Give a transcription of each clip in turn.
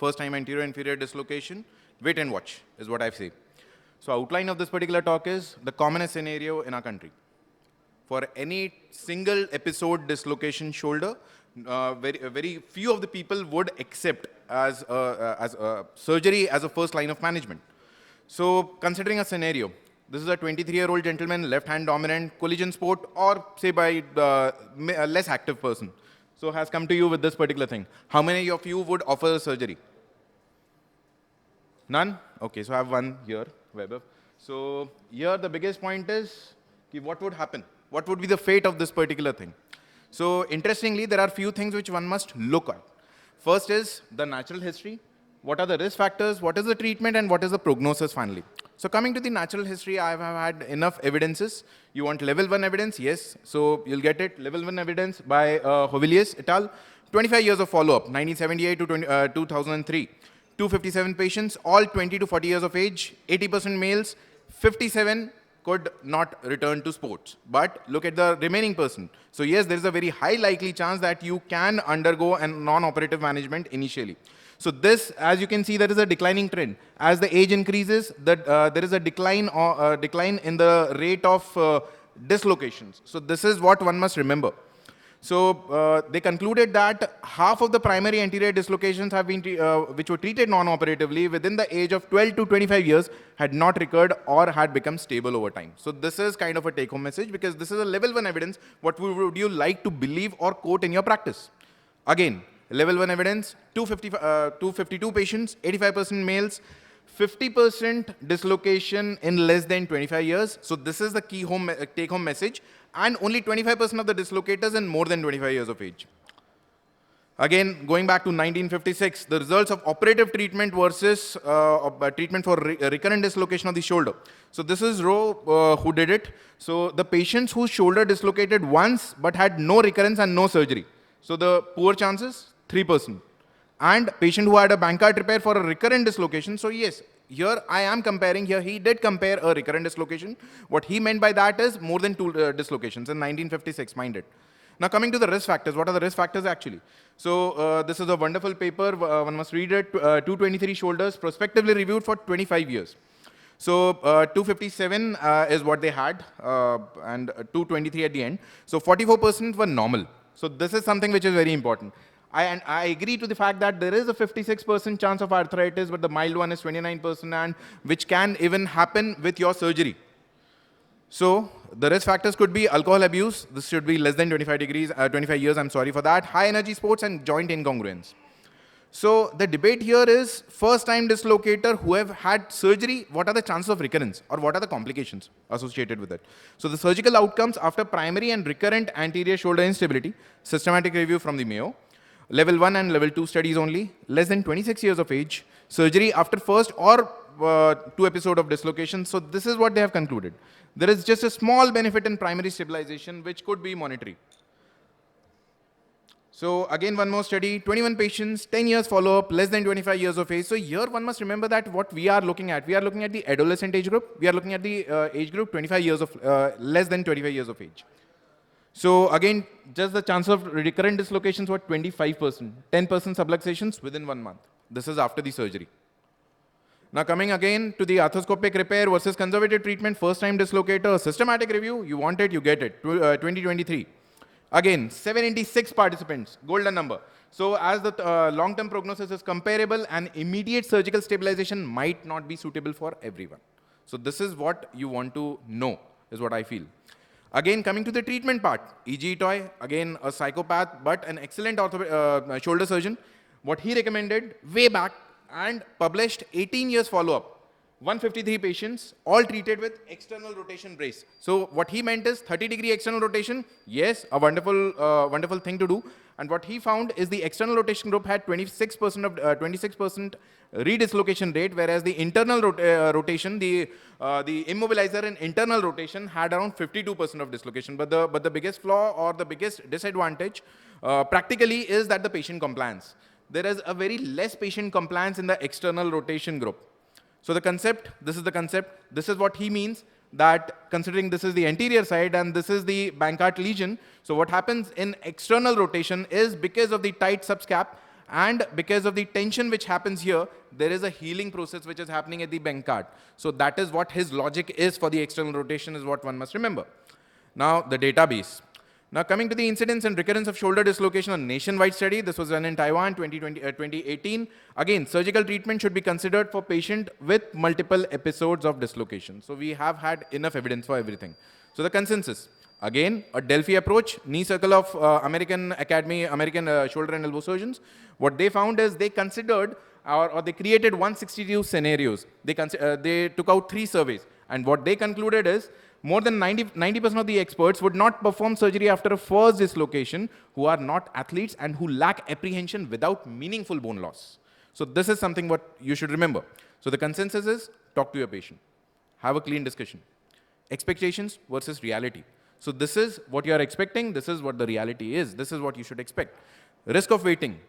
first time anterior inferior dislocation, wait and watch is what I say. So outline of this particular talk is the commonest scenario in our country. For any single episode dislocation shoulder, very few of the people would accept as surgery as a first line of management. So considering a scenario, this is a 23-year-old gentleman, left hand dominant, collision sport, or say by a less active person. So has come to you with this particular thing. How many of you would offer surgery? None? Okay, so I have one here, Weber. So here the biggest point is, what would happen? What would be the fate of this particular thing? So interestingly, there are few things which one must look at. First is the natural history. What are the risk factors? What is the treatment? And what is the prognosis finally? So coming to the natural history, I have had enough evidences. You want level 1 evidence? Yes. So you'll get it. Level 1 evidence by Hovelius et al. 25 years of follow-up, 1978 to 2003. 257 patients, all 20 to 40 years of age, 80% males, 57 could not return to sports. But look at the remaining person. So yes, there is a very high likely chance that you can undergo a non-operative management initially. So this, as you can see, there is a declining trend. As the age increases, there is a decline in the rate of dislocations. So this is what one must remember. So they concluded that half of the primary anterior dislocations have been which were treated non-operatively within the age of 12 to 25 years had not recurred or had become stable over time. So this is kind of a take-home message because this is a level 1 evidence. What would you like to believe or quote in your practice? Again, level 1 evidence, 252 patients, 85% males, 50% dislocation in less than 25 years. So this is the key take-home message. And only 25% of the dislocators in more than 25 years of age. Again, going back to 1956, the results of operative treatment versus treatment for recurrent dislocation of the shoulder. So this is Rowe who did it. So the patients whose shoulder dislocated once but had no recurrence and no surgery. So the poor chances, 3%. And patient who had a Bankart repair for a recurrent dislocation. So yes, here I am comparing, here he did compare a recurrent dislocation. What he meant by that is more than 2 dislocations in 1956, mind it. Now coming to the risk factors, what are the risk factors actually? So this is a wonderful paper, one must read it, 223 shoulders prospectively reviewed for 25 years. So 257 is what they had and 223 at the end. So 44% were normal. So this is something which is very important. I agree to the fact that there is a 56% chance of arthritis, but the mild one is 29%, and which can even happen with your surgery. So the risk factors could be alcohol abuse. This should be less than 25 years, I'm sorry for that. High energy sports and joint incongruence. So the debate here is first time dislocator who have had surgery, what are the chances of recurrence or what are the complications associated with it? So the surgical outcomes after primary and recurrent anterior shoulder instability, systematic review from the Mayo. Level 1 and level 2 studies only, less than 26 years of age, surgery after first or 2 episode of dislocation. So this is what they have concluded. There is just a small benefit in primary stabilization, which could be monetary. So again, one more study, 21 patients, 10 years follow-up, less than 25 years of age. So here one must remember that what we are looking at the adolescent age group. We are looking at the age group 25 years of, less than 25 years of age. So again, just the chance of recurrent dislocations were 25%, 10% subluxations within 1 month. This is after the surgery. Now coming again to the arthroscopic repair versus conservative treatment, first time dislocator, systematic review, you want it, you get it, 2023. Again, 786 participants, golden number. So as the long-term prognosis is comparable, and immediate surgical stabilization might not be suitable for everyone. So this is what you want to know, is what I feel. Again, coming to the treatment part, E.G. Toy, again a psychopath, but an excellent shoulder surgeon. What he recommended way back and published 18 years follow-up, 153 patients, all treated with external rotation brace. So what he meant is 30-degree external rotation, yes, a wonderful thing to do. And what he found is the external rotation group had 26% redislocation rate, whereas the internal rotation, the immobilizer in internal rotation had around 52% of dislocation. But the biggest flaw or the biggest disadvantage practically is that the patient compliance. There is a very less patient compliance in the external rotation group. So the concept, this is the concept, this is what he means, that considering this is the anterior side and this is the Bankart lesion, so what happens in external rotation is because of the tight subscap And because of the tension which happens here, there is a healing process which is happening at the Bankart. So that is what his logic is for the external rotation, is what one must remember. Now, the database. Now, coming to the incidence and recurrence of shoulder dislocation, a nationwide study. This was done in Taiwan, 2018. Again, surgical treatment should be considered for patient with multiple episodes of dislocation. So we have had enough evidence for everything. So the consensus, again, a Delphi approach, knee circle of American Academy, American shoulder and elbow surgeons. What they found is they considered, or they created 162 scenarios. They took out 3 surveys. And what they concluded is, more than 90% of the experts would not perform surgery after a first dislocation who are not athletes and who lack apprehension without meaningful bone loss. So this is something what you should remember. So the consensus is, talk to your patient. Have a clean discussion. Expectations versus reality. So this is what you are expecting. This is what the reality is. This is what you should expect. Risk of waiting.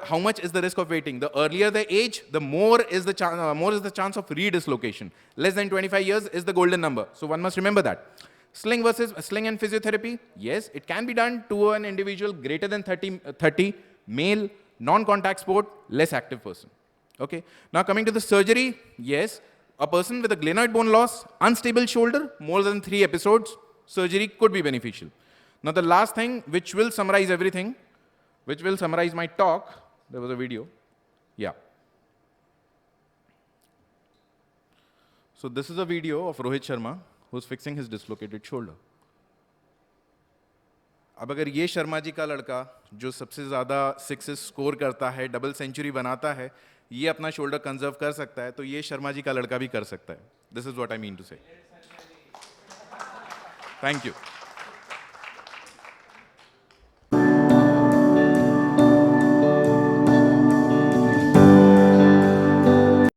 How much is the risk of waiting? The earlier the age, the more is the chance of redislocation. Less than 25 years is the golden number. So one must remember that. Sling and physiotherapy. Yes, it can be done to an individual greater than 30, male, non-contact sport, less active person. Okay. Now coming to the surgery. Yes, a person with a glenoid bone loss, unstable shoulder, more than 3 episodes, surgery could be beneficial. Now the last thing, which will summarize everything, which will summarize my talk. There was a video. Yeah. So this is a video of Rohit Sharma, who's fixing his dislocated shoulder. अब अगर ये शर्मा जी का लड़का जो सबसे ज़्यादा 6s score करता है, डबल सेंचुरी बनाता है, ये अपना शोल्डर कंजर्व कर सकता है, तो ये शर्मा जी का लड़का भी कर सकता है. This is what I mean to say. Thank you.